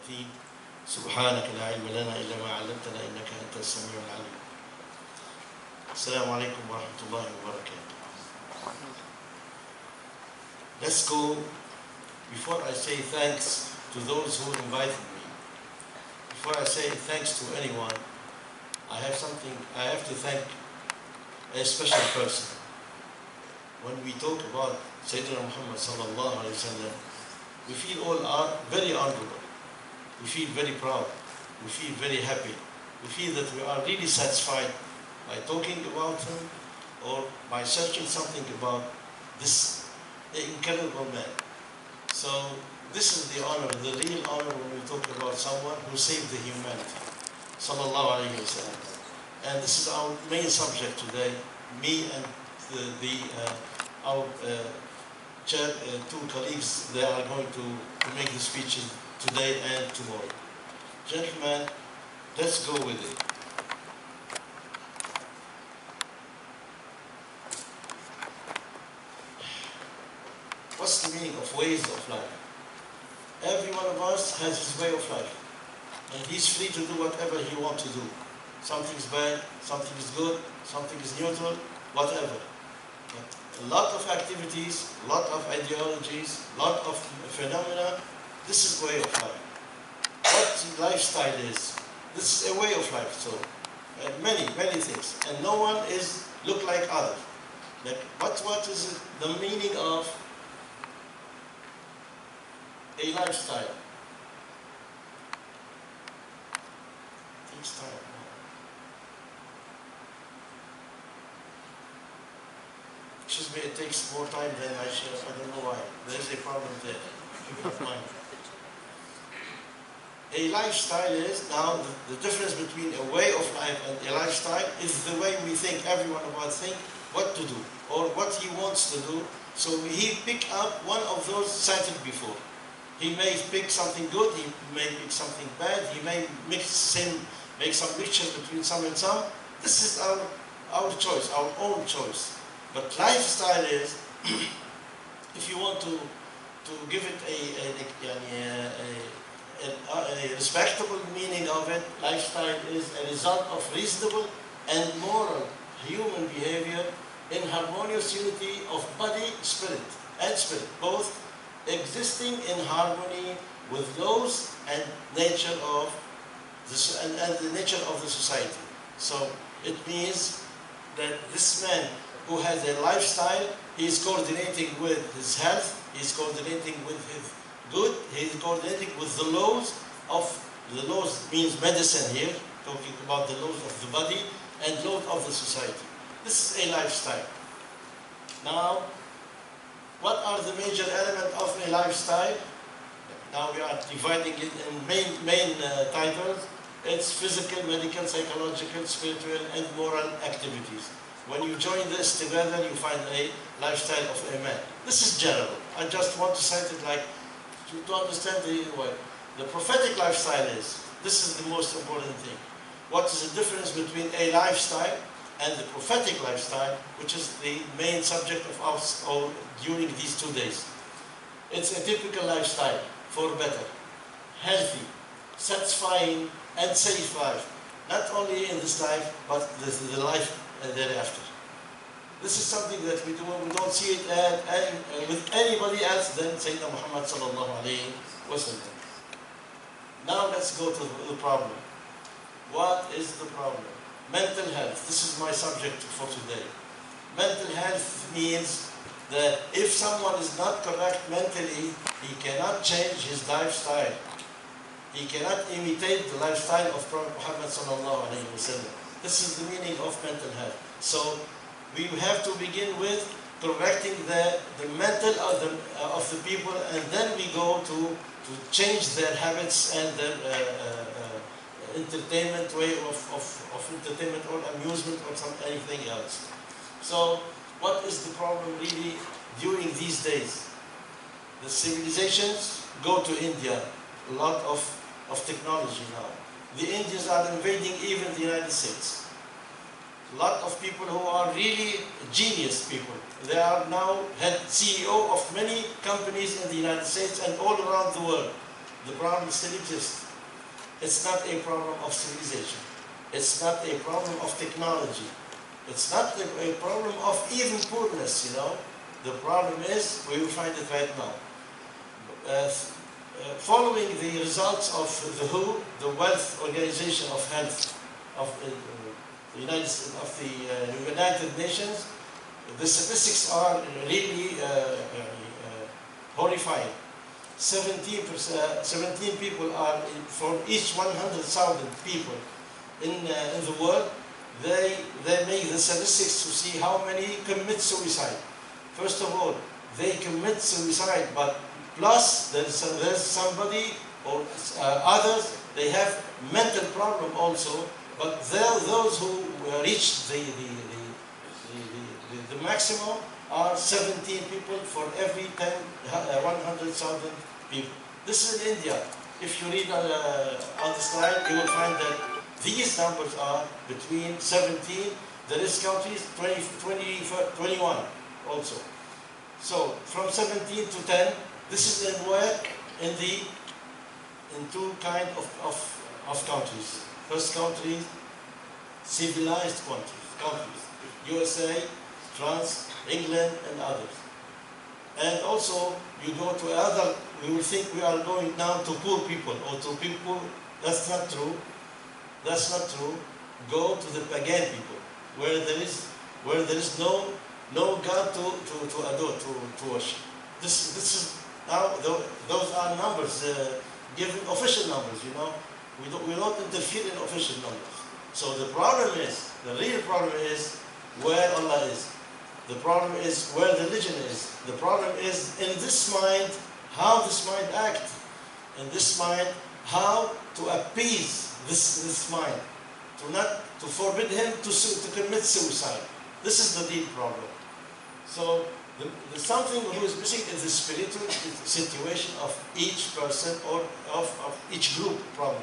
الدين سبحانك لا علم لنا إلا ما علمتنا إنك أنت السميع العليم. السلام عليكم ورحمة الله وبركاته. Let's go. Before I say thanks to those who invited me, before I say thanks to anyone, I have to thank a special person. When we talk about Sayyidina Muhammad sallallahu alayhi wa sallam, we feel all very honorable. We feel very proud. We feel very happy. We feel that we are really satisfied by talking about him or by searching something about this incredible man. So this is the honor, the real honor when we talk about someone who saved the humanity. Sallallahu alayhi wa sallam. And this is our main subject today. Me and our two colleagues, they are going to make the speeches today and tomorrow. Gentlemen, let's go with it. What's the meaning of ways of life? Every one of us has his way of life, and he's free to do whatever he wants to do. Something's bad, something is good, something is neutral, whatever. But a lot of activities, a lot of ideologies, a lot of phenomena, this is way of life. What the lifestyle is, this is a way of life. So many things, and no one is look like others. Like what is the meaning of a lifestyle? It takes time. Excuse me, it takes more time than I should. I don't know why. There's a problem there. A lifestyle is, now the difference between a way of life and a lifestyle is the way we think, every one of us think what to do or what he wants to do. So he pick up one of those cited before. He may pick something good, he may pick something bad, he may make some mixture between some and some. This is our choice, our own choice. But lifestyle is, if you want to give it a respectable meaning of it, lifestyle is a result of reasonable and moral human behavior in harmonious unity of body, spirit, both existing in harmony with laws and nature of the nature of the society. So it means that this man who has a lifestyle, he is coordinating with his health, he is coordinating with his good, he is coordinating with the laws means medicine here, talking about the laws of the body and laws of the society. This is a lifestyle. Now, what are the major elements of a lifestyle? Now we are dividing it in main titles. It's physical, medical, psychological, spiritual, and moral activities. When you join this together, you find a lifestyle of a man. This is general. I just want to cite it like to understand the way. The prophetic lifestyle is, this is the most important thing. What is the difference between a lifestyle and the prophetic lifestyle, which is the main subject of us during these 2 days? It's a typical lifestyle for better, healthy, satisfying, and safe life. Not only in this life, but the life thereafter. This is something that we don't see it with anybody else than Sayyidina Muhammad sallallahu alayhi wa sallam. Now let's go to the problem. What is the problem? Mental health. This is my subject for today. Mental health means that if someone is not correct mentally, he cannot change his lifestyle. He cannot imitate the lifestyle of Prophet Muhammad sallallahu alayhi wa sallam. This is the meaning of mental health. So we have to begin with correcting the mental of the people, and then we go to change their habits and their entertainment way of entertainment or amusement or anything else. So what is the problem really during these days? The civilizations go to India, a lot of technology now. The Indians are invading even the United States. A lot of people who are really genius people. They are now head CEO of many companies in the United States and all around the world. the problem still exists. It's not a problem of civilization. It's not a problem of technology. It's not a problem of even poorness, you know. The problem is, we will find it right now. Following the results of the WHO, the Wealth Organization of Health of the United Nations, the statistics are really horrifying. 17 people are, for each 100,000 people in the world, they make the statistics to see how many commit suicide. First of all, they commit suicide, but plus there's somebody or others, they have mental problem also, but those who reach the maximum are 17 people for every 100,000 people. This is in India. If you read on the slide, you will find that these numbers are between 17, the risk countries 21 also. So from 17 to 10, this is in where in two kind of countries. First country, civilized countries, USA, France, England, and others. And also, you go to other, we will think we are going now to poor people or to people. That's not true. That's not true. Go to the pagan people, where there is no God to adore, to worship. This is now those are numbers given official numbers. You know, we don't interfere in official numbers. So the problem is, the real problem is where Allah is. The problem is where the religion is. The problem is in this mind, how this mind acts. In this mind, how to appease this mind. To forbid him to commit suicide. This is the real problem. So the something who is missing is the spiritual situation of each person or of each group probably.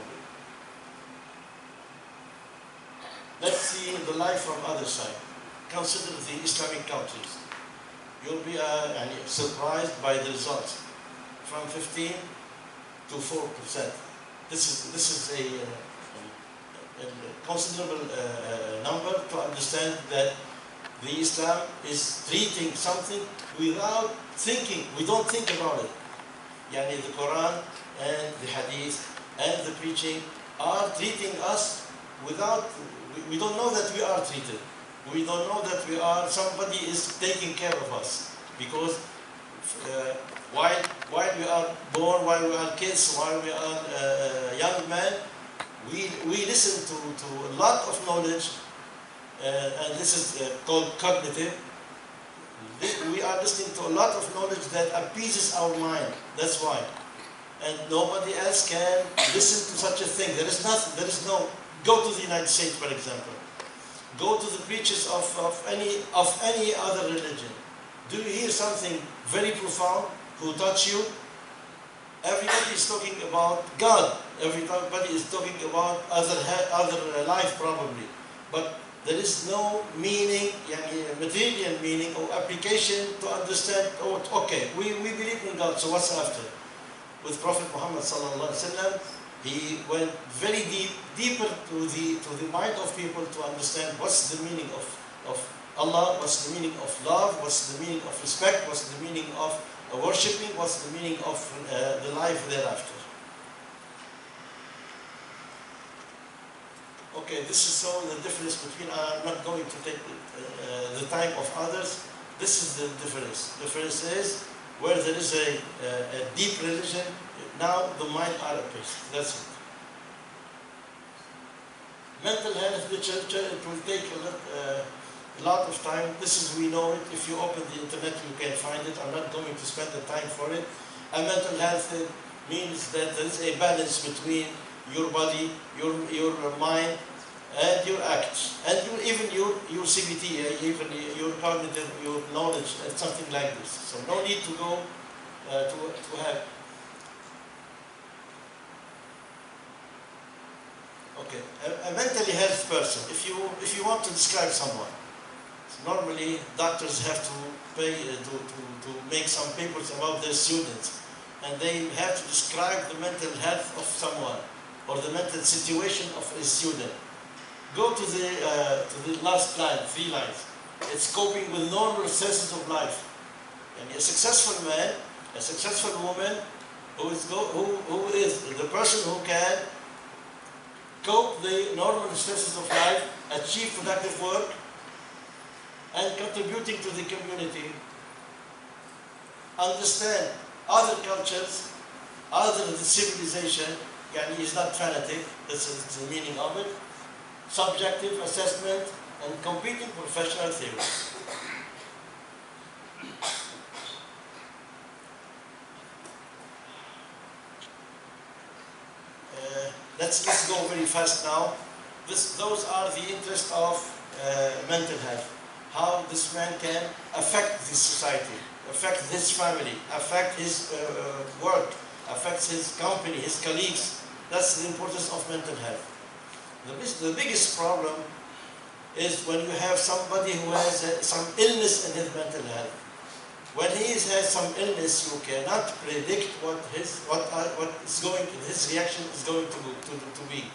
Let's see the life from other side. Consider the Islamic countries. You'll be surprised by the results. From 15 to 4%. This is a considerable number to understand that the Islam is treating something without thinking. We don't think about it. Yani the Quran and the Hadith and the preaching are treating us without, we don't know that we are treated. We don't know that we are, somebody is taking care of us. Because while we are born, while we are kids, while we are young men, we listen to a lot of knowledge, and this is called cognitive. We are listening to a lot of knowledge that appeases our mind. That's why. And nobody else can listen to such a thing. There is no, go to the United States, for example. Go to the preachers of any other religion. Do you hear something very profound who touch you? Everybody is talking about God. Everybody is talking about other life probably. But there is no meaning, material meaning or application to understand, okay, we believe in God, so what's after? With Prophet Muhammad sallallahu alaihi wasallam, he went very deeper to the mind of people to understand what's the meaning of Allah, what's the meaning of love, what's the meaning of respect, what's the meaning of worshipping, what's the meaning of the life thereafter. Okay, this is so the difference between, I'm not going to take the time of others. This is the difference. The difference is where there is a deep religion, now the mind are appeased. That's it. Mental health, it will take a lot of time. This is, we know it. If you open the internet, you can find it. I'm not going to spend the time for it. And mental health means that there is a balance between your body, your mind, and your acts, and even your CBT, even your cognitive, your knowledge, and something like this. So no need to go to have. Okay, a mentally health person. If you want to describe someone, normally doctors have to pay to make some papers about their students. and they have to describe the mental health of someone or the mental situation of a student. Go to the last line, 3 lines. It's coping with normal stresses of life. And a successful man, a successful woman, who is the person who can cope the normal stresses of life, achieve productive work, and contributing to the community, understand other cultures, other civilization, yani he's not fanatic, that's the meaning of it, subjective assessment, and competing professional theories. Let's go very fast now. Those are the interests of mental health. How this man can affect this society, affect his family, affect his work, affect his company, his colleagues. That's the importance of mental health. The biggest problem is when you have somebody who has some illness in his mental health. When he has some illness, you cannot predict what his reaction is going to be.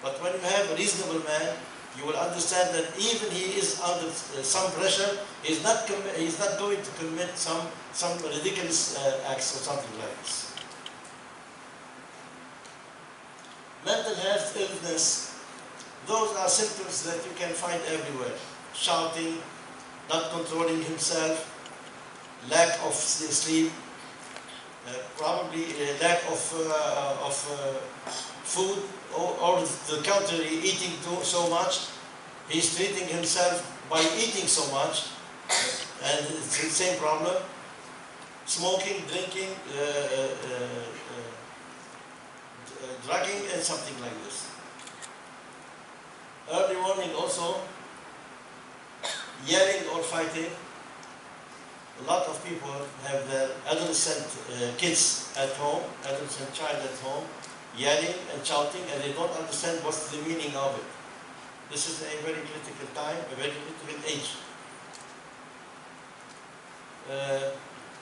But when you have a reasonable man, you will understand that even he is under some pressure, he's not going to commit some ridiculous acts or something like this. Mental health illness, those are symptoms that you can find everywhere. Shouting, not controlling himself, lack of sleep, probably lack of food, or the contrary, eating so much. He's treating himself by eating so much, and it's the same problem. Smoking, drinking, drugging, and something like this. Early warning also, yelling or fighting. A lot of people have their adolescent kids at home, adolescent child at home, yelling and shouting, and they don't understand what's the meaning of it. This is a very critical time, a very critical age.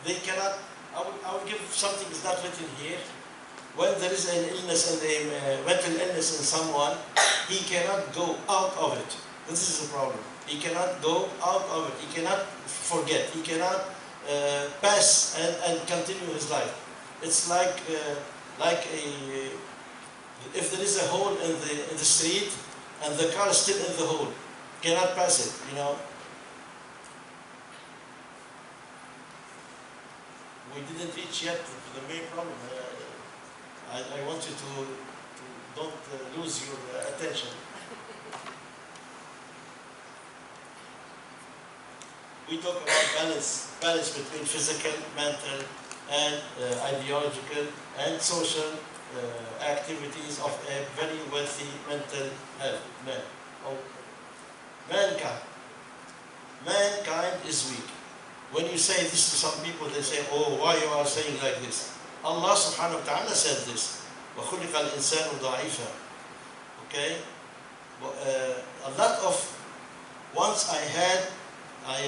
They cannot, I will give something that's not written here. When there is an illness and a mental illness in someone, he cannot go out of it. This is the problem. He cannot go out of it. He cannot forget. He cannot pass and continue his life. It's like if there is a hole in the street and the car is still in the hole, cannot pass it. You know. We didn't reach yet to the main problem. I want you to don't lose your attention. We talk about balance between physical, mental, and ideological and social activities of a very wealthy mental health man. Mankind is weak. When you say this to some people, they say, oh, why you are saying like this? Allah subhanahu wa ta'ala said this. وَخُلِقَ الْإِنسَانُ ضَعِيفًا. Okay? A lot of, once I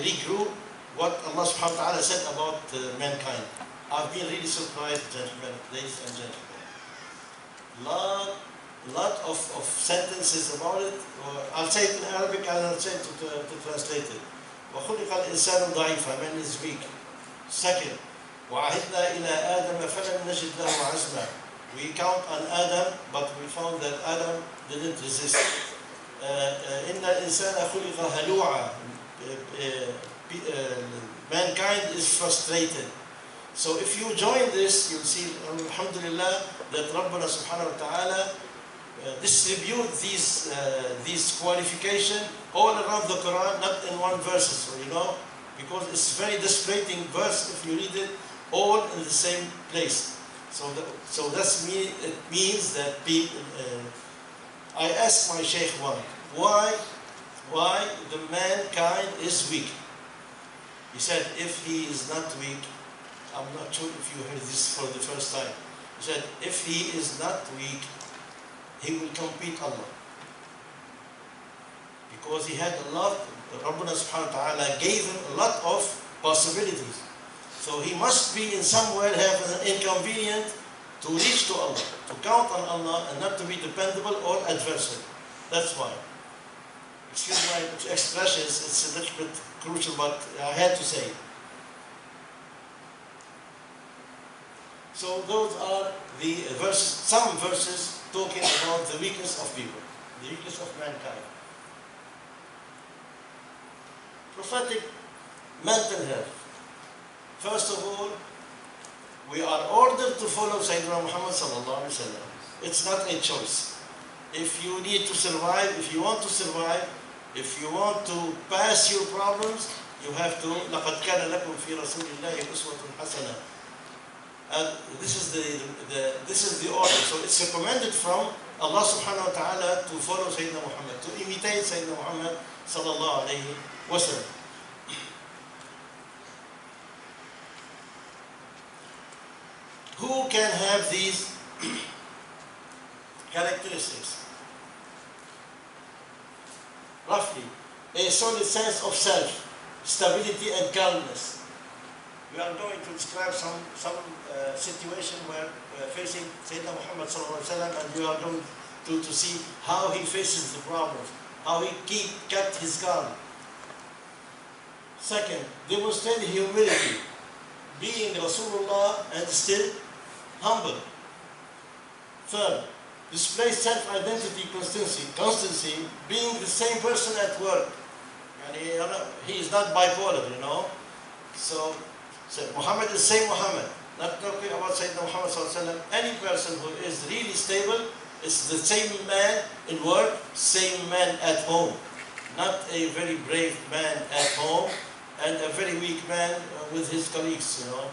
regrew what Allah subhanahu wa ta'ala said about mankind. I've been really surprised, gentlemen, ladies and gentlemen. Lot of sentences about it. I'll say it in Arabic and I'll say it to translate it. وَخُلِقَ الْإِنسَانُ ضَعِيفًا. Man is weak. Second, وَعَهِدْنَا إِلَىٰ آدَمَ فَلَمْ نَجِدْ لَهُ عَزْمًا. We count on Adam, but we found that Adam didn't resist. إِنَّ الْإِنسَانَ خُلِقَ هَلُوعًا. Mankind is frustrated. So if you join this, you'll see, alhamdulillah, that Rabbana subhanahu wa ta'ala distribute these qualifications all around the Quran, not in one verse, you know, because it's very dispiriting verse if you read it all in the same place. So it means that people, I asked my Shaykh why the mankind is weak. He said, if he is not weak, I'm not sure if you heard this for the first time. He said, if he is not weak, he will compete Allah. Because he had a lot, Rabbuna subhanahu wa ta'ala gave him a lot of possibilities. So he must be in somewhere have an inconvenient to reach to Allah, to count on Allah and not to be dependable or adversary. That's why. Excuse my expressions, it's a little bit crucial, but I had to say it. So those are the verses, some verses talking about the weakness of people, the weakness of mankind. Prophetic mental health. First of all, we are ordered to follow Sayyidina Muhammad sallallahu alaihi wasallam. It's not a choice. If you need to survive, if you want to survive, if you want to pass your problems, you have to لَقَدْ كَانَ لَكُمْ فِي رَسُولِ اللَّهِ أُسْوَةٌ حَسَنَةٌ. And this is the order. So it's recommended from Allah subhanahu wa ta'ala to follow Sayyidina Muhammad, to imitate Sayyidina Muhammad sallallahu alayhi wa sallam. Who can have these characteristics? Roughly, a solid sense of self, stability and calmness. We are going to describe some situation where facing Sayyidina Muhammad sallallahu alaihi wasallam, and you are going to see how he faces the problems, how he kept his calm. Second, demonstrate humility, being Rasulullah and still humble. Third, display self-identity constancy, being the same person at work. And he is not bipolar, you know. So Muhammad is same Muhammad. Not talking about Sayyidina Muhammad sallallahu alaihi wasallam. Any person who is really stable is the same man in work, same man at home. Not a very brave man at home and a very weak man with his colleagues, you know.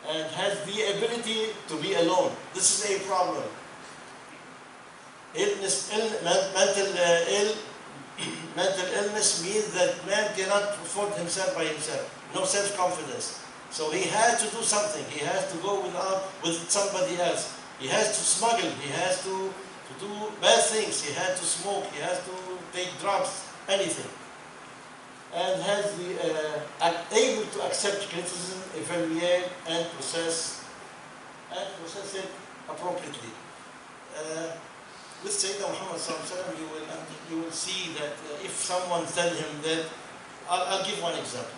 And has the ability to be alone. This is a problem. Mental illness means that man cannot afford himself by himself. No self-confidence. So he has to do something. He has to go with somebody else. He has to smuggle. He has to do bad things. He has to smoke. He has to take drugs. Anything. And has the able to accept criticism, evaluate, and process it appropriately. With Sayyidina Muhammad sallallahu alaihi wasallam, you will see that if someone tells him that, I'll give one example.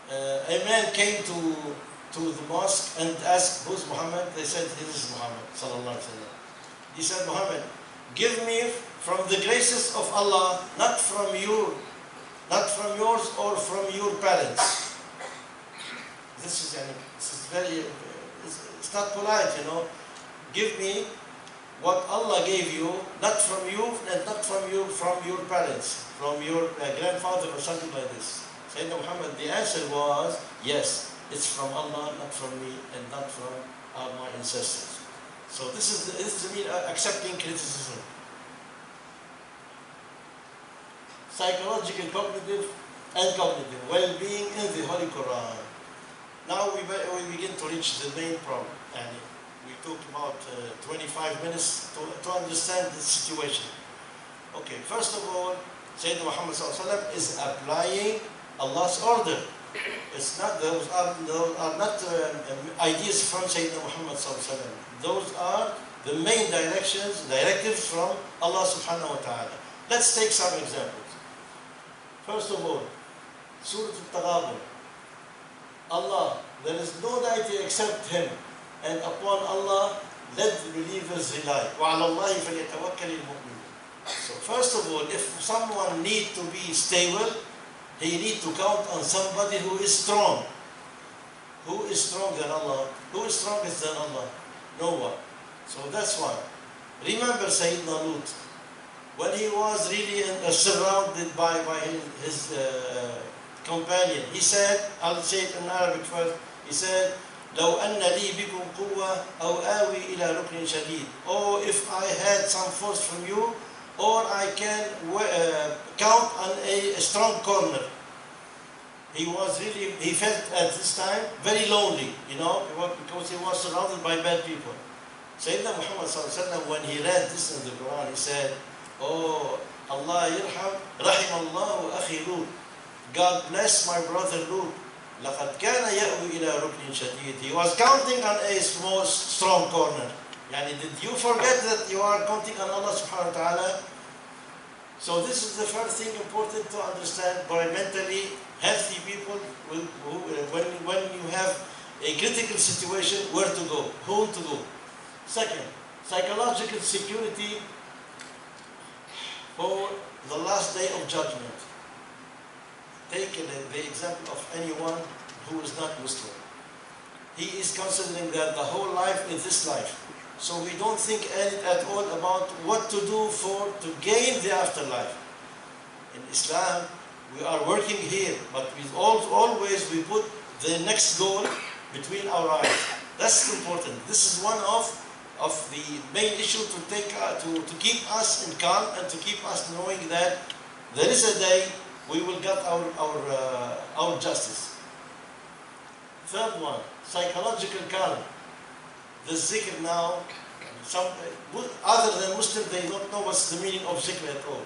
A man came to the mosque and asked, "Who's Muhammad?" They said, "This is Muhammad sallallahu alaihi wasallam." He said, "Muhammad, give me from the graces of Allah, not from yours or from your parents." This is very, it's not polite, you know. Give me what Allah gave you, not from you and not from your parents, from your grandfather or something like this. Sayyidina Muhammad, the answer was, yes, it's from Allah, not from me, and not from my ancestors. So this is me accepting criticism. Psychological, cognitive, and cognitive well-being in the Holy Quran. Now we begin to reach the main problem, and we talked about 25 minutes to understand the situation. Okay, first of all, Sayyidina Muhammad sallallahu alaihi wasallam is applying Allah's order. It's not, those are not ideas from Sayyidina Muhammad sallallahu alaihi wasallam. Those are the main directives from Allah subhanahu wa ta'ala. Let's take some examples. First of all, Surah Al-Taghabun. Allah, there is no deity except Him, and upon Allah let the believers rely. وَعَلَى اللَّهِ فَلْيَتَوَكَّلِ الْمُؤْمِنُونَ. So first of all, if someone needs to be stable, he needs to count on somebody who is strong. Who is stronger than Allah? Who is strongest than Allah? No one. So that's why. Remember Sayyidina Lut, when he was really surrounded by his companion, he said, I'll say it in Arabic first, he said, لو أن لي بكم قوة أو آوي إلى ركن شديد. Oh, if I had some force from you, or I can count on a strong corner. He felt at this time very lonely, you know, because he was surrounded by bad people. Sayyidina Muhammad sallallahu alaihi wasallam, when he read this in the Quran, he said, "Oh, Allah yarham, rahim Allahu akhi Lut." God bless my brother Lut. لَقَدْ كَانَ يَأْوِي إِلَى رُكْنٍ شَدِيدٍ. He was counting on a small, strong corner. Yani, did you forget that you are counting on Allah subhanahu wa ta'ala? So this is the first thing important to understand. By mentally healthy people, when you have a critical situation, where to go, whom to go. Second, psychological security for the last day of judgment. Take the example of anyone who is not Muslim. He is considering that the whole life is this life. So we don't think at all about what to do to gain the afterlife. In Islam, we are working here, but always we put the next goal between our eyes. That's important. This is one of the main issue to keep us in calm and to keep us knowing that there is a day we will get our justice. Third one, psychological calm. The zikr now, other than Muslims, they don't know what's the meaning of zikr at all.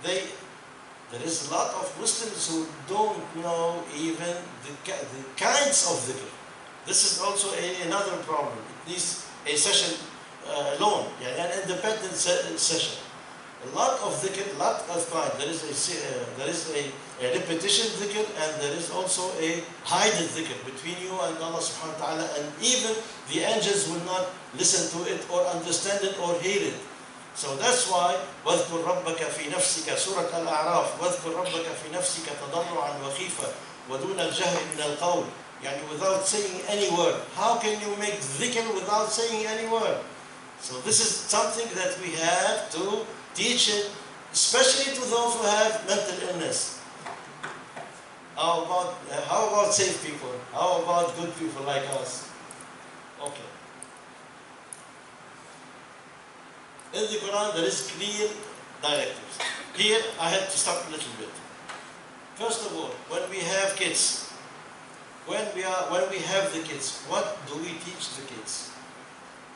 There is a lot of Muslims who don't know even the kinds of zikr. This is also another problem. It needs a session alone, an independent session. A lot of dhikr, a lot of kind. There is a repetition dhikr, and there is also a hidden dhikr between you and Allah subhanahu wa ta'ala, and even the angels will not listen to it or understand it or hear it. So that's why وَاذْكُرْ رَبَّكَ فِي نَفْسِكَ Surah Al-A'raf وَاذْكُرْ رَبَّكَ فِي نَفْسِكَ تَضَرُّعًا وَخِيفًا وَدُونَ الْجَهْرِ مِنَ الْقَوْلِ. Yani without saying any word. How can you make dhikr without saying any word? So this is something that we have to teach it, especially to those who have mental illness. How about safe people? How about good people like us? Okay. In the Quran, there is clear directives. Here, I had to stop a little bit. First of all, when we have kids, when we have the kids, what do we teach the kids?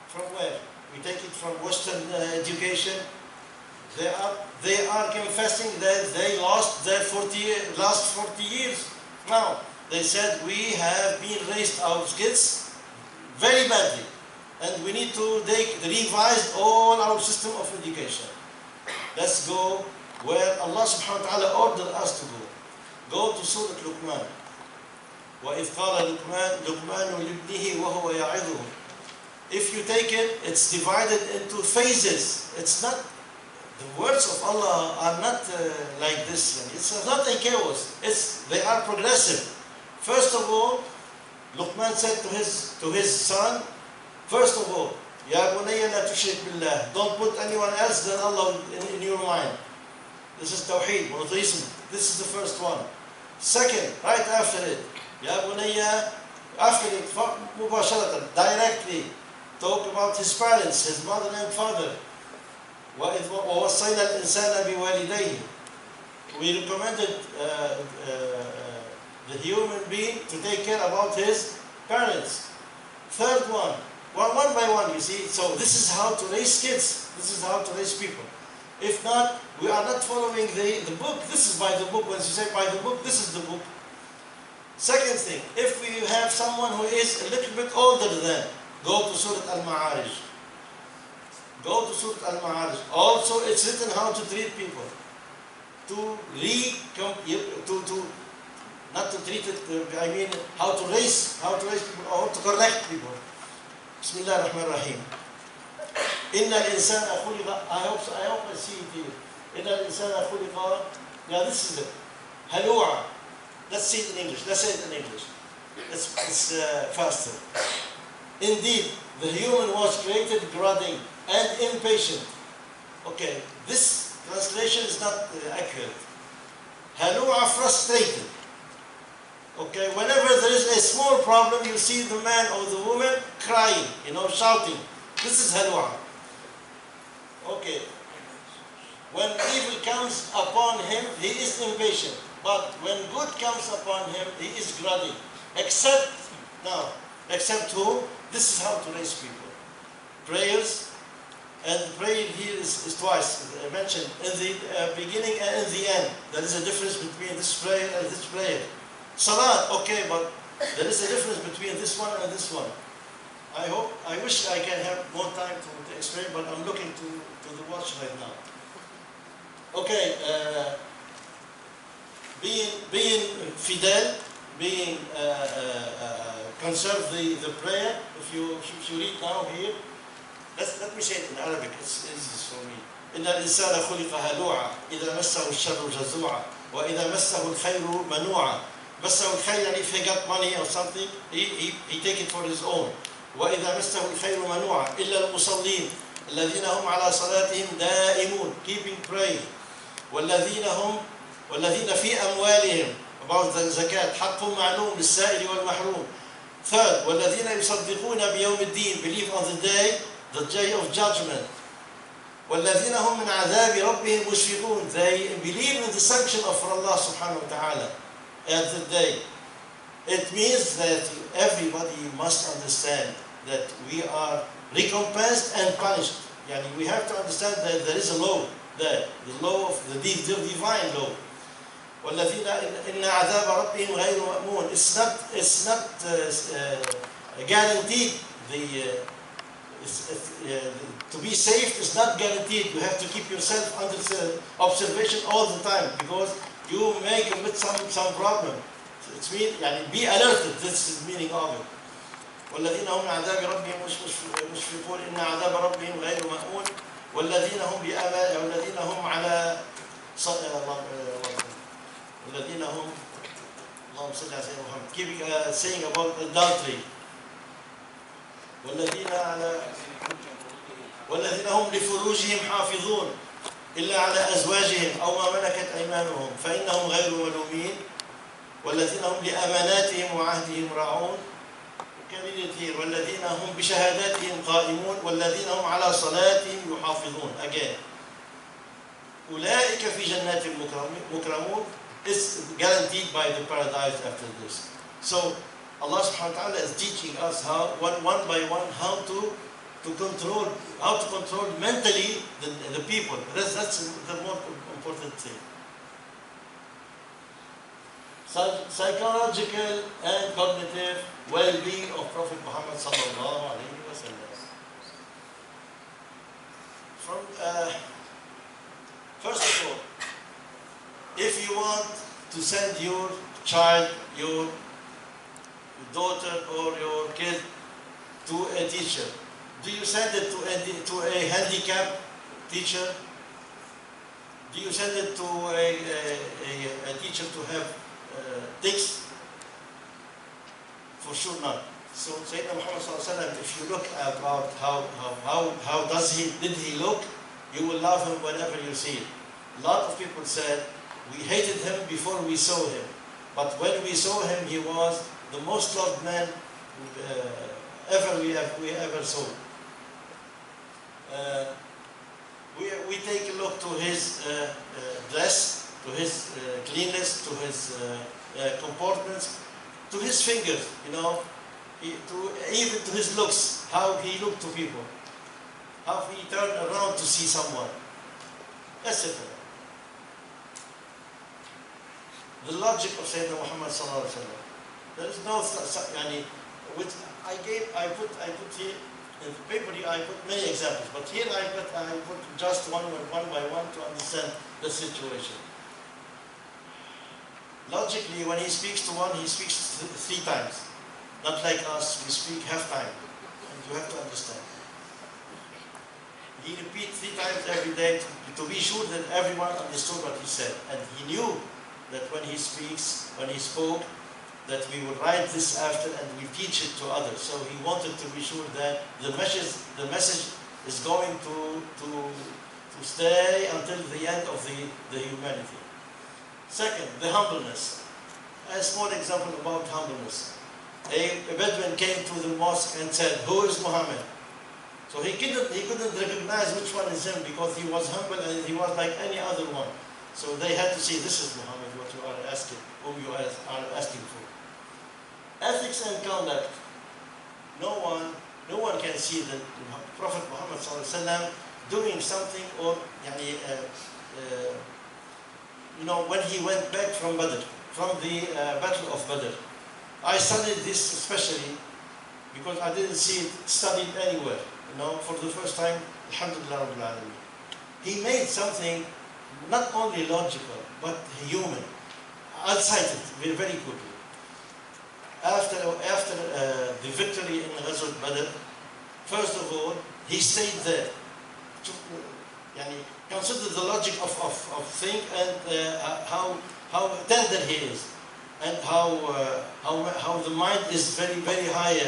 From where? We take it from Western education. They are confessing that they lost their last 40 years. Now, they said we have been raised our kids very badly, and we need to revise all our system of education. Let's go where Allah subhanahu wa ta'ala ordered us to go. Go to Surah Luqman. وَإِذْ قَالَ لُقْمَانُ لِابْنِهِ وَهُوَ يَعِظُهُ. If you take it, it's divided into phases. It's not, the words of Allah are not like this. It's not a chaos. They are progressive. First of all, Luqman said to his son, first of all, يَا بُنَيَّ لَا تُشْرِكْ بِاللَّهِ. Don't put anyone else than Allah in your mind. This is Tawheed, monotheism. This is the first one. Second, right after it, يَا بُنَيَّ, after it, مُبَاشَرَةً, directly, talk about his parents, his mother and father. وَوَصَّيْنَا الْإِنسَانَ بِوَالِدَيْهِ. We recommended the human being to take care about his parents. Third one by one, you see. So this is how to raise kids. This is how to raise people. If not, we are not following the book. This is by the book. When you say by the book, this is the book. Second thing, if we have someone who is a little bit older than, go to Surah Al-Ma'arij. Go to Surah Al-Ma'arij. Also, it's written how to treat people. Not to treat it, I mean, how to raise people, or to correct people. Bismillah ar-Rahman ar-Rahim. Inna al-insana khuliqa, I hope I see it here. Inna al-insana khuliqa, yeah, this is it. Halu'a. Let's see it in English. Let's say it in English. It's faster. Indeed, the human was created grudging and impatient. Okay, this translation is not accurate. Halu'a, frustrated. Okay, whenever there is a small problem, you see the man or the woman crying, shouting. This is halu'a. Okay. When evil comes upon him, he is impatient. But when good comes upon him, he is grudging. Except who? This is how to raise people. Prayers, And prayer here is twice mentioned, in the beginning and in the end. There is a difference between this prayer and this prayer. Salat, okay, but there is a difference between this one and this one. I wish I can have more time to explain, but I'm looking to the watch right now. Okay, being fidel, being conserve the prayer. If you read now here, let me say it in Arabic. It's easy for me. إن الإنسان خلق هلوعا إذا مسه الشر جزوعا وإذا مسه الخير منوعا. مسه الخير, and if he got money or something, he take it for his own. وإذا مسه الخير منوعا إلا المصلين الذين هم على صلاتهم دائمون, keeping praying. والذين في أموالهم, about the zakat, حق معلوم للسائل والمحروم. Third, والذين يصدقون بيوم الدين, believe on the day of judgment. والذين هم من عذاب ربهم مشفقون, they believe in the sanction of Allah subhanahu wa ta'ala at the day. It means that everybody must understand that we are recompensed and punished. Yani we have to understand that there is a law there, the law of the divine law. وَالَّذِينَ إِنَّ عَذَابَ رَبِّهِمْ غَيْرُ مَأْمُونٍ. It's not guaranteed. To be saved is not guaranteed. You have to keep yourself under observation all the time, because you may commit some problem. So it's mean, be alerted. This is the meaning of it. والذين هم عذاب ربهم مشفقون إن عذاب ربهم غير مأمون والذين هم على والذين هم اللهم صل على سيدنا محمد, keep saying about adultery. والذين هم لفروجهم حافظون إلا على أزواجهم أو ما ملكت أيمانهم فإنهم غير ملومين والذين هم لأماناتهم وعهدهم راعون والذين هم بشهاداتهم قائمون والذين هم على صلاتهم يحافظون. Again, أولئك في جنات مكرمون is guaranteed by the paradise after this. So Allah subhanahu wa ta'ala is teaching us how, one by one, how to control mentally the people. That's the more important thing. Psychological and cognitive well-being of Prophet Muhammad sallallahu alaihi wasallam. First of all, if you want to send your child, your daughter or your kid to a teacher, do you send it to a handicapped teacher? Do you send it to a teacher to have tics? For sure not. So Sayyidina Muhammad sallallahu alaihi wasallam, if you look about how did he look, you will love him whenever you see it. A lot of people said we hated him before we saw him, but when we saw him, he was the most loved man we ever saw. We take a look to his dress, to his cleanness, to his comportments, to his fingers, even to his looks, how he looked to people, how he turned around to see someone, etc. The logic of Sayyidina Muhammad sallallahu alaihi wasallam. There is no, which I put here in the paper. I put many examples, but here I put just one by one to understand the situation. Logically, when he speaks to one, he speaks 3 times. Not like us, we speak half time. And you have to understand. He repeats 3 times every day to be sure that everyone understood what he said. And he knew that when he spoke, that we will write this after and we teach it to others. So he wanted to be sure that the message is going to stay until the end of the humanity. Second, the humbleness. A small example about humbleness. A Bedouin came to the mosque and said, "Who is Mohammed?" So he couldn't recognize which one is him, because he was humble and he was like any other one. So they had to say, "This is Mohammed, what you are asking, whom you are asking for." Ethics and conduct. No one can see that Prophet Muhammad sallallahu alaihi wasallam doing something, or you know, when he went back from Badr, from the Battle of Badr. I studied this especially because I didn't see it studied anywhere. You know, for the first time, Alhamdulillah Rabbil Alameen. He made something not only logical, but human. I'll cite it very, very quickly. After the victory in Ghazwat Badr, first of all, he stayed there. To, consider the logic of thing and how tender he is, and how the mind is very, very high,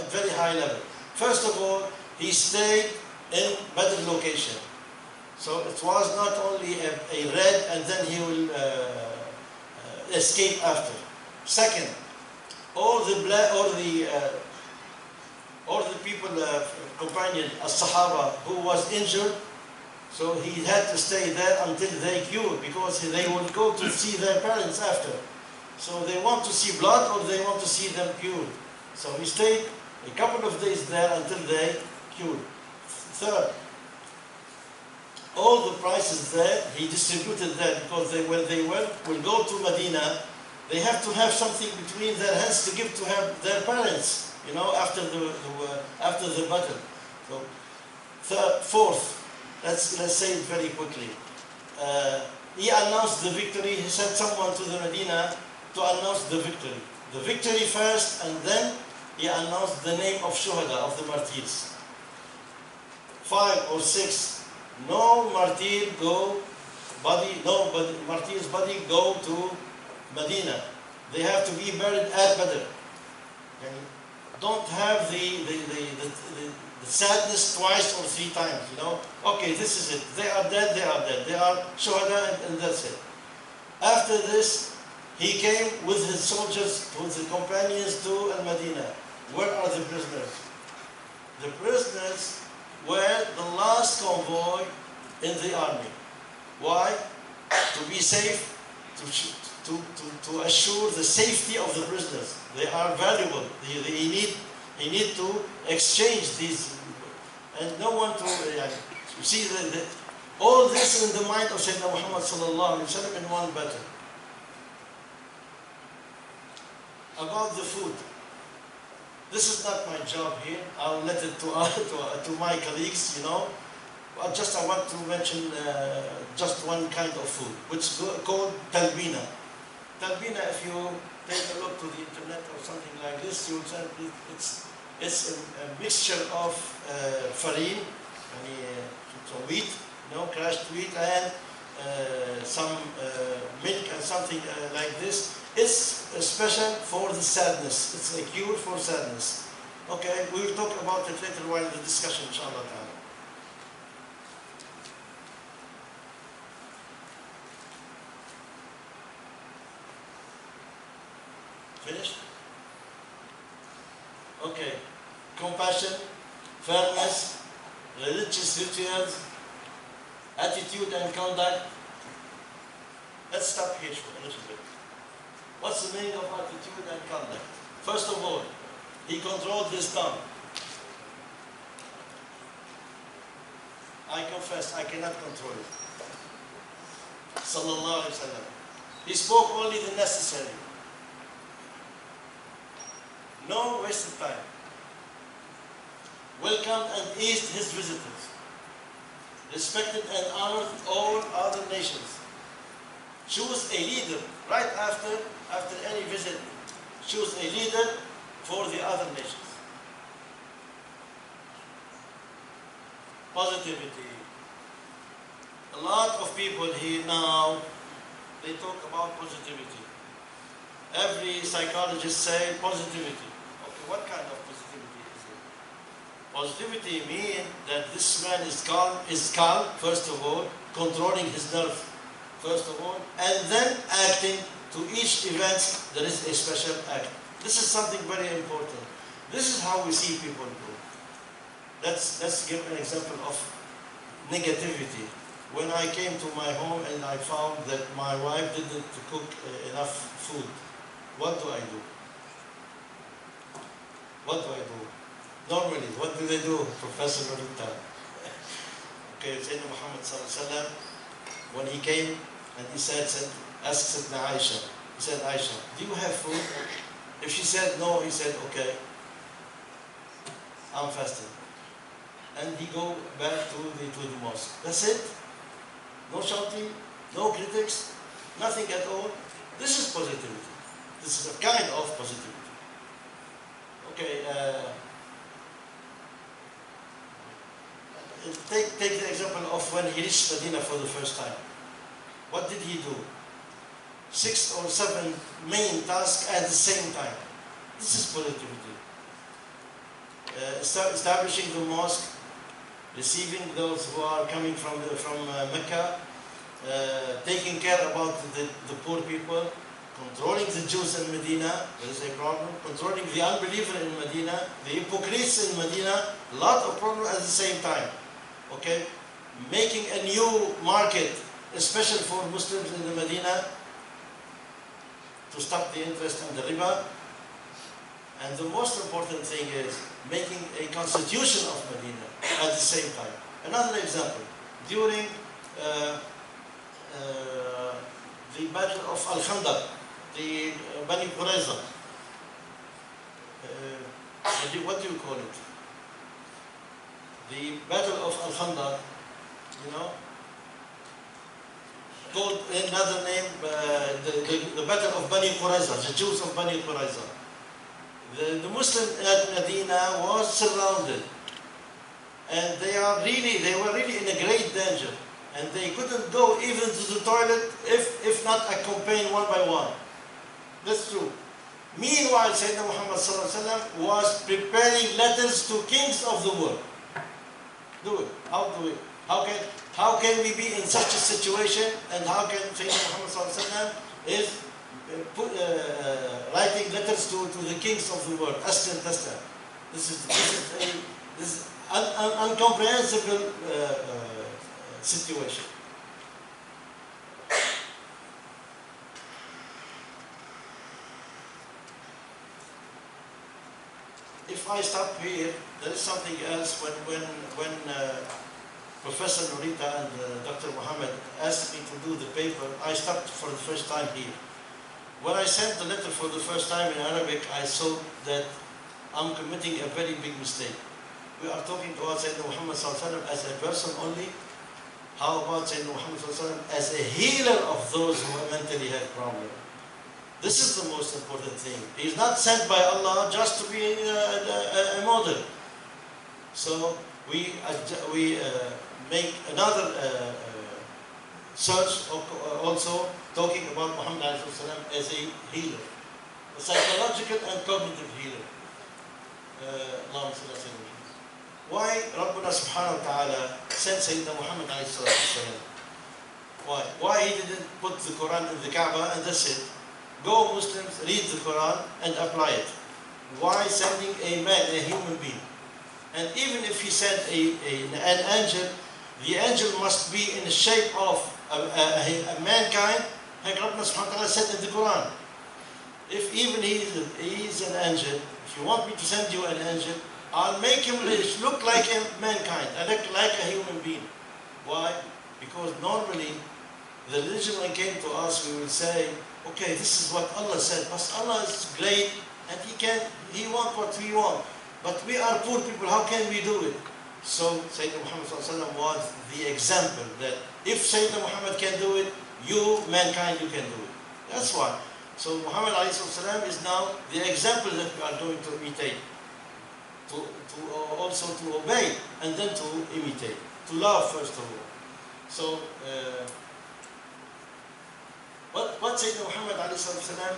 very high level. First of all, he stayed in Badr location. So it was not only a raid and then he will escape after. Second, all the people, companion, as-Sahaba, who was injured, so he had to stay there until they cured, because they will go to see their parents after. So they want to see blood or they want to see them cured. So he stayed a couple of days there until they cured. Third, all the prices there, he distributed there, because when they will go to Medina, they have to have something between their hands to give to their parents, you know, after the battle. So, fourth, let's say it very quickly. He announced the victory. He sent someone to the Medina to announce the victory. The victory first, and then he announced the name of Shuhada, of the martyrs. 5 or 6. No martyr's body go to Medina. They have to be buried at Badr. Okay? Don't have the sadness twice or 3 times, you know. Okay, this is it. They are dead, they are dead. They are shuhada, and that's it. After this, he came with his soldiers, with his companions to Al-Madinah. Where are the prisoners? The prisoners were the last convoy in the army. Why? To be safe, to assure the safety of the prisoners. They are valuable. He need to exchange these, and no one to you see all this in the mind of Sayyidina Muhammad sallallahu alaihi wasallam in one battle. About the food. This is not my job here. I'll let it to my colleagues, you know. But just I want to mention just one kind of food, which is called talbina. Talbina, if you take a look to the internet or something like this, you will see it's a mixture of farine, so wheat, you know, crushed wheat, and some milk and something like this. It's special for the sadness. It's a cure for sadness. Okay, we will talk about it later while in the discussion, inshallah. Finished? Okay. Compassion, fairness, religious rituals, attitude and conduct. Let's stop here for a little bit. What's the meaning of attitude and conduct? First of all, he controlled his tongue. I confess, I cannot control it. Sallallahu Alaihi Wasallam. He spoke only the necessary. No wasted time. Welcomed and eased his visitors. Respected and honored all other nations. Choose a leader right after any visit. Choose a leader for the other nations. Positivity. A lot of people here now, they talk about positivity. Every psychologist say positivity. Okay, what kind of positivity is it? Positivity means that this man is calm, first of all, controlling his nerves, first of all, and then acting to each event there is a special act. This is something very important. This is how we see people do. Let's give an example of negativity. When I came to my home and I found that my wife didn't cook enough food, what do I do? What do I do? Normally, what do they do, Professor Marita? Okay, Sayyidina Muhammad sallallahu alaihi wasallam, when he came and he said asked Sayyidina Aisha, he said, Aisha, do you have food? If she said no, he said, okay, I'm fasting. And he go back to the mosque. That's it. No shouting, no critics, nothing at all. This is positivity. This is a kind of positivity. Okay, take the example of when he reached Medina for the first time. What did he do? 6 or 7 main tasks at the same time. This is positivity. Establishing the mosque, receiving those who are coming from Mecca, taking care about the poor people, controlling the Jews in Medina, there is a problem, controlling the unbeliever in Medina, the hypocrites in Medina, a lot of problems at the same time. Okay? Making a new market, especially for Muslims in the Medina, to stop the interest and the riba. And the most important thing is making a constitution of Medina at the same time. Another example, during the battle of Al-Khandaq, the Bani Qurayza, what do you call it? The battle of Al-Khandaq, you know, called another name, the battle of Bani Qurayza, the Jews of Bani Qurayza. The Muslim at Medina was surrounded, and they were really in a great danger, and they couldn't go even to the toilet if not accompanied one by one. That's true. Meanwhile, Sayyidina Muhammad ﷺ was preparing letters to kings of the world. Do it. How do it? How can we be in such a situation, and how can Sayyidina Muhammad ﷺ is writing letters to the kings of the world? Aslan Taslan. This is an incomprehensible situation. If I stop here, there is something else. When Professor Norita and Dr. Mohamed asked me to do the paper, I stopped for the first time here. When I sent the letter for the first time in Arabic, I saw that I'm committing a very big mistake. We are talking about Sayyidina Muhammad as a person only. How about Sayyidina Muhammad as a healer of those who mentally have problems? This is the most important thing. He is not sent by Allah just to be a model. So we make another search also talking about Muhammad as a healer, a psychological and cognitive healer. Why Rabbuna subhanahu wa ta'ala sent Sayyidina Muhammad alayhi salatu wasalam? Why he didn't put the Quran in the Kaaba and that's it? Go Muslims, read the Quran and apply it. Why sending a man, a human being? And even if he sent an angel, the angel must be in the shape of a mankind, like Rabbuna subhanahu wa ta'ala said in the Quran. If even he is an angel, if you want me to send you an angel, I'll make him look like a mankind, like a human being. Why? Because normally, the religion when it came to us, we will say, okay, this is what Allah said, but Allah is great, and He wants what we want. But we are poor people, how can we do it? So, Sayyidina Muhammad ﷺ was the example that if Sayyidina Muhammad can do it, you, mankind, you can do it. That's why. So, Muhammad ﷺ is now the example that we are going to imitate. Also to obey, and then to imitate. To love, first of all. So, what Sayyidina Muhammad ﷺ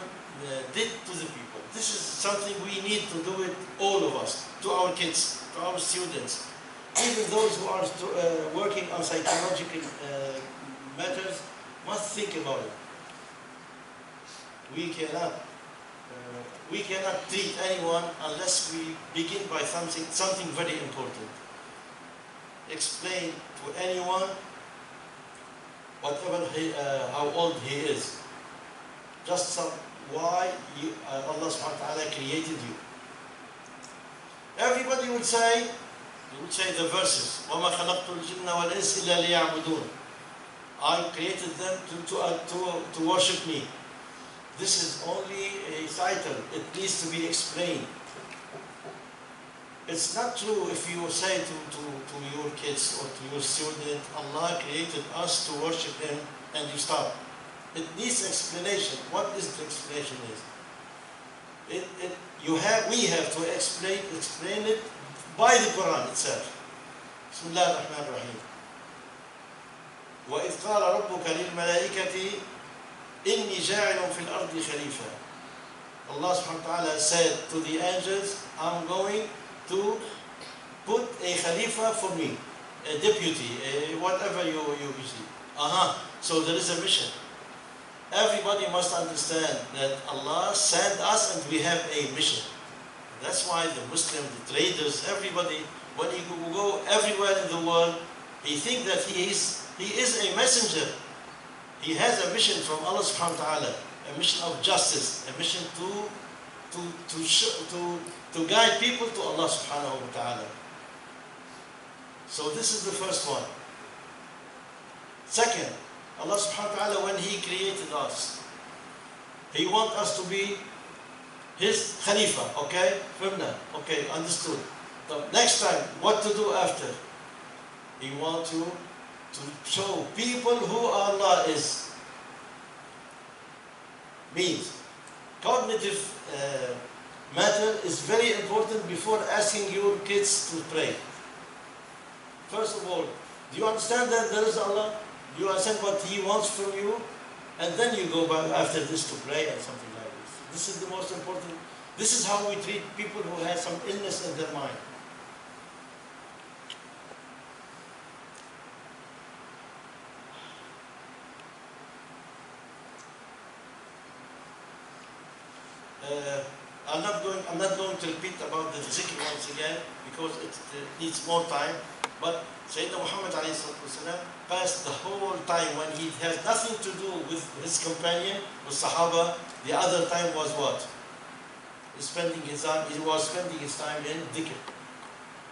did to the people, this is something we need to do it, all of us, to our kids, to our students, even those who are working on psychological matters must think about it. We cannot treat anyone unless we begin by something very important. Explain to anyone whatever how old he is. Just why Allah subhanahu wa ta'ala created you. Everybody will say, You would say the verses. وَمَا خَلَقْتُ الْجِنَّ وَالْإِنسِ إِلَّا لِيَعْبُدُونَ. I created them to worship me. This is only a title. It needs to be explained. It's not true if you say to your kids or to your student, Allah created us to worship Him, and you stop. It needs explanation. What is the explanation is? We have to explain it by the Quran itself. Bismillah ar-Rahman ar-Rahim. وَإِذْ قَالَ رَبُّكَ لِلْمَلَائِكَةِ إِنِّي جَاعِلٌ فِي الْأَرْضِ خَلِيفَةً. Allah subhanahu wa ta'ala said to the angels, I'm going to put a Khalifa for me, a deputy, whatever you see. So there is a mission. Everybody must understand that Allah sent us and we have a mission. That's why the Muslim, the traders, everybody, when he go everywhere in the world, he thinks that he is a messenger. He has a mission from Allah subhanahu wa ta'ala, a mission of justice, a mission to guide people to Allah subhanahu wa ta'ala. So this is the first one. Second, Allah subhanahu wa ta'ala, when He created us, He wants us to be His Khalifa, okay? Fahmna? Okay, understood. The next time, what to do after? He wants you to show people who Allah is. Means, cognitive matter is very important before asking your kids to pray. First of all, do you understand that there is Allah? Do you understand what He wants from you? And then you go back after this to pray and something like this. This is the most important. This is how we treat people who have some illness in their mind. I'm not going to repeat about the zikr once again because it needs more time. But Sayyidina Muhammad passed the whole time when he has nothing to do with his companion, with Sahaba. The other time was what? He was spending his time in dhikr.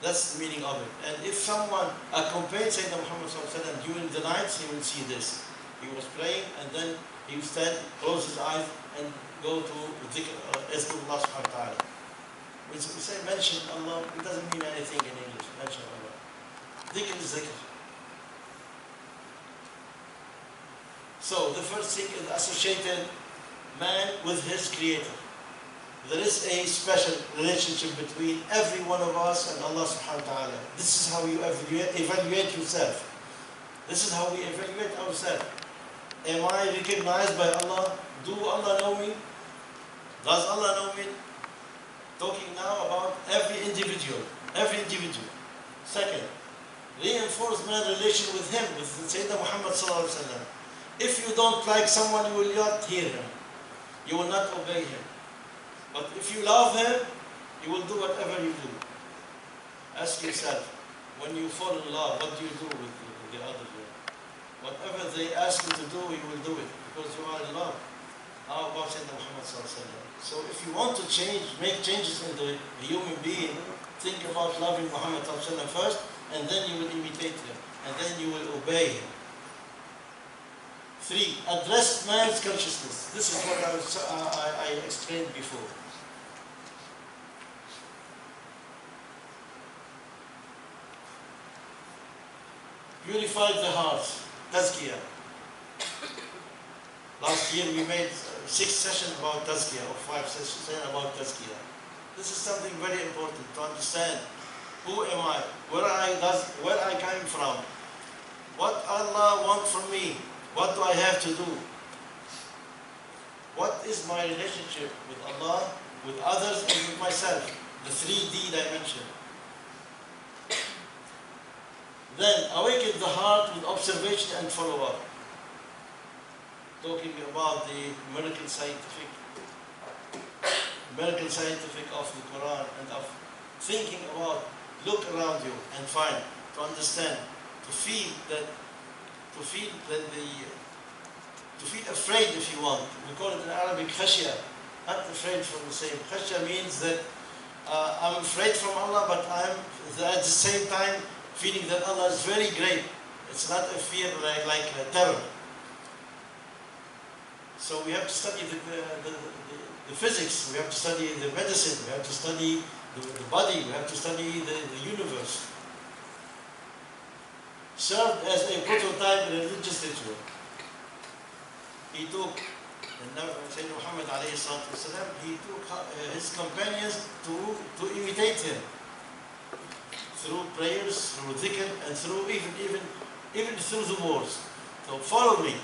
That's the meaning of it. And if someone accompanied Sayyidina Muhammad during the nights, he will see this. He was praying and then he would stand, close his eyes and go to dhikr, ask Allah subhanahu wa ta'ala. When we say mention Allah, it doesn't mean anything in English. Mention Allah. Dhikr is dhikr. So the first thing is associated man with his creator. There is a special relationship between every one of us and Allah subhanahu wa ta'ala. This is how you evaluate yourself. This is how we evaluate ourselves. Am I recognized by Allah? Do Allah know me? Does Allah know me? Talking now about every individual. Every individual. Second, reinforce my relation with him, with Sayyidina Muhammad sallallahu alaihi wasallam. If you don't like someone, you will not hear him. You will not obey him. But if you love him, you will do whatever you do. Ask yourself, when you fall in love, what do you do with the other one? Whatever they ask you to do, you will do it because you are in love. How about Sayyidina Muhammad sallallahu alaihi wasallam? So if you want to make changes in the human being, think about loving Muhammad sallallahu alaihi wasallam first, and then you will imitate him, and then you will obey him. 3, address man's consciousness. This is what I explained before. Purify the heart, tazkiyah. Last year we made 6 sessions about tazkiyah, or 5 sessions about tazkiyah. This is something very important to understand. Who am I? Where I came from? What Allah wants from me? What do I have to do? What is my relationship with Allah, with others, and with myself? The 3D dimension. Then awaken the heart with observation and follow-up. Talking about the miracle scientific of the Quran, and of thinking about, look around you and find, to understand, to feel afraid if you want. We call it in Arabic khashya, not afraid from the same. Khashya means that I'm afraid from Allah, but I'm at the same time feeling that Allah is very great. It's not a fear like a terror. So we have to study the physics, we have to study the medicine, we have to study the body, we have to study the universe. Served as a prototype in a religious ritual. He took, Sayyidina Mohamed alayhi salatu wasalam, he took his companions to imitate him. Through prayers, through dhikr, and through even through the wars. So follow me.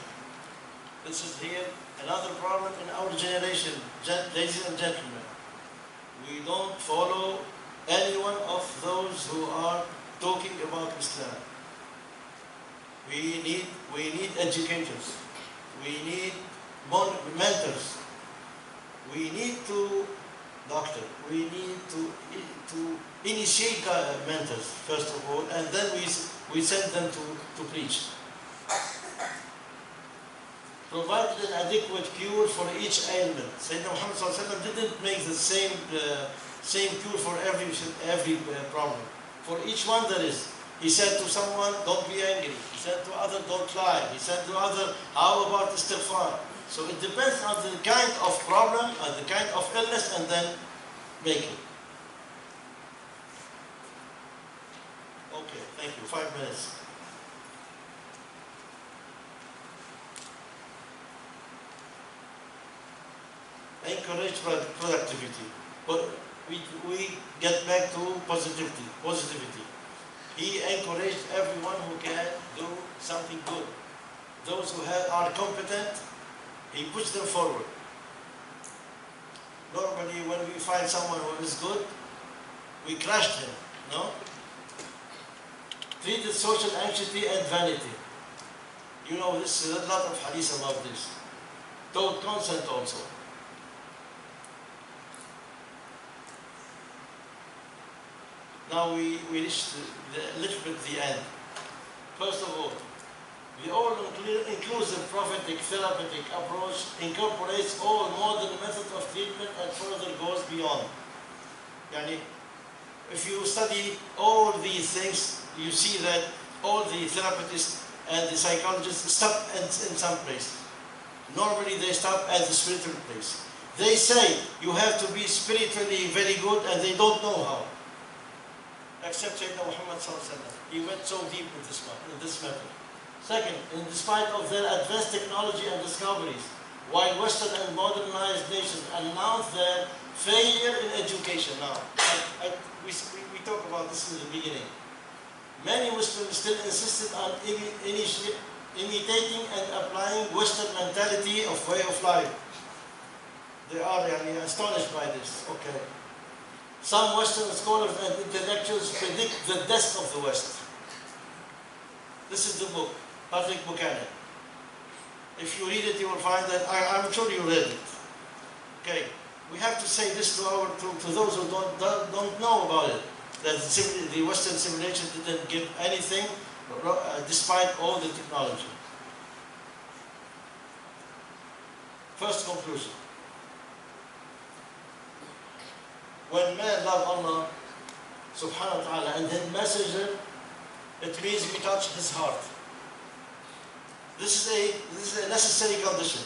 This is here another problem in our generation, ladies and gentlemen. We don't follow any one of those who are talking about Islam. We need educators. We need mentors. We need to doctor. We need to initiate mentors first of all, and then we send them to preach. Provided an adequate cure for each ailment. Sayyidina Muhammad didn't make the same cure for every problem. For each one there is. He said to someone, don't be angry. He said to other, don't lie. He said to other, how about istighfar? So it depends on the kind of problem and the kind of illness, and then make it. Okay, thank you. 5 minutes. Encourage productivity. But we get back to positivity. He encouraged everyone who can do something good. Those who are competent, he pushed them forward. Normally, when we find someone who is good, we crushed him, no? Treated social anxiety and vanity. You know, this is a lot of hadith about this. Taught consent also. Now we reached a little bit the end. First of all, the all-inclusive prophetic therapeutic approach incorporates all modern methods of treatment and further goes beyond. Yani, if you study all these things, you see that all the therapists and the psychologists stop in some place. Normally they stop at the spiritual place. They say you have to be spiritually very good, and they don't know how. Except Sayyidina Muhammad sallallahu alaihi wasallam. He went so deep in this matter. Second, in despite of their advanced technology and discoveries, while Western and modernized nations announce their failure in education. Now, we talked about this in the beginning. Many Muslims still insisted on imitating and applying Western mentality of way of life. They are astonished by this. Okay. Some Western scholars and intellectuals predict the death of the West. This is the book, Patrick Buchanan. If you read it, you will find that, I'm sure you read it. Okay, we have to say this to those who don't know about it, that the Western civilization didn't give anything despite all the technology. First conclusion. When man loves Allah subhanahu wa ta'ala and his messenger, it means we touch his heart. This is a necessary condition.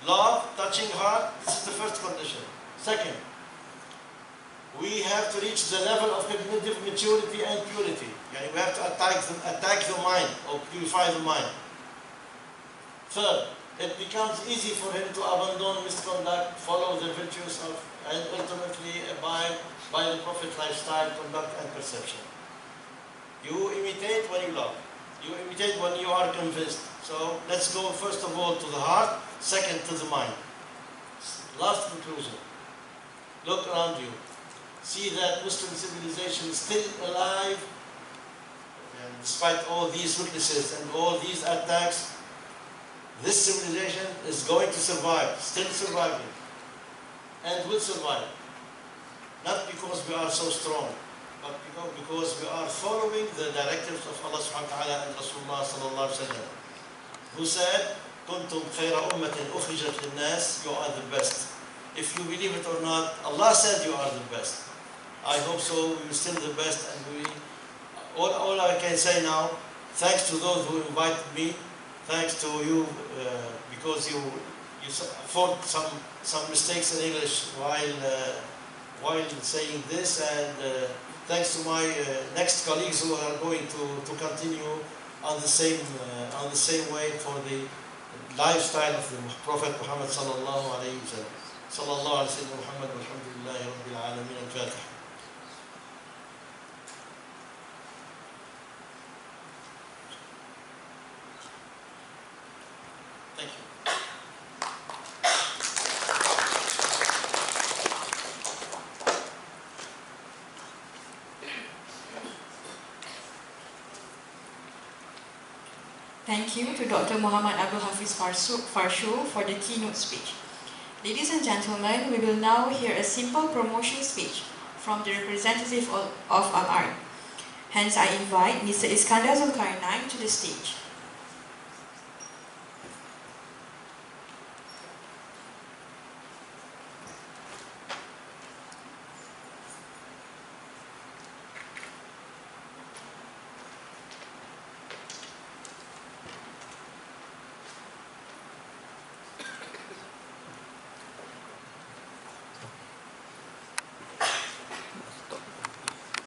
Love, touching heart, this is the first condition. Second, we have to reach the level of cognitive maturity and purity. We have to attack the mind or purify the mind. Third, it becomes easy for him to abandon misconduct, follow the virtues of, and ultimately abide by the Prophet lifestyle, conduct, and perception. You imitate when you love. You imitate when you are convinced. So let's go first of all to the heart, second to the mind. Last conclusion. Look around you. See that Muslim civilization is still alive, and despite all these weaknesses and all these attacks. This civilization is going to survive, still surviving, and will survive. Not because we are so strong, but because we are following the directives of Allah subhanahu wa ta'ala and Rasulullah sallallahu alaihi wasallam, who said, "Kuntum khayra ummatin ukhrijat lin-nas," you are the best. If you believe it or not, Allah said you are the best. I hope so. We will still do the best, and all I can say now, thanks to those who invited me, thanks to you, because you fought some mistakes in English while saying this, and thanks to my next colleagues who are going to continue on the same way for the lifestyle of the Prophet Muhammad sallallahu alayhi wa sallam. Sallallahu alayhi wa sallam Muhammad walhamdulillahi rabbil alameen. Al-Fatiha. Thank you. Thank you to Dr. Mohamed Hafeez Farshukh for the keynote speech. Ladies and gentlemen, we will now hear a simple promotion speech from the representative of Al-Ard. Hence, I invite Mr. Iskandar Zulkarnain to the stage.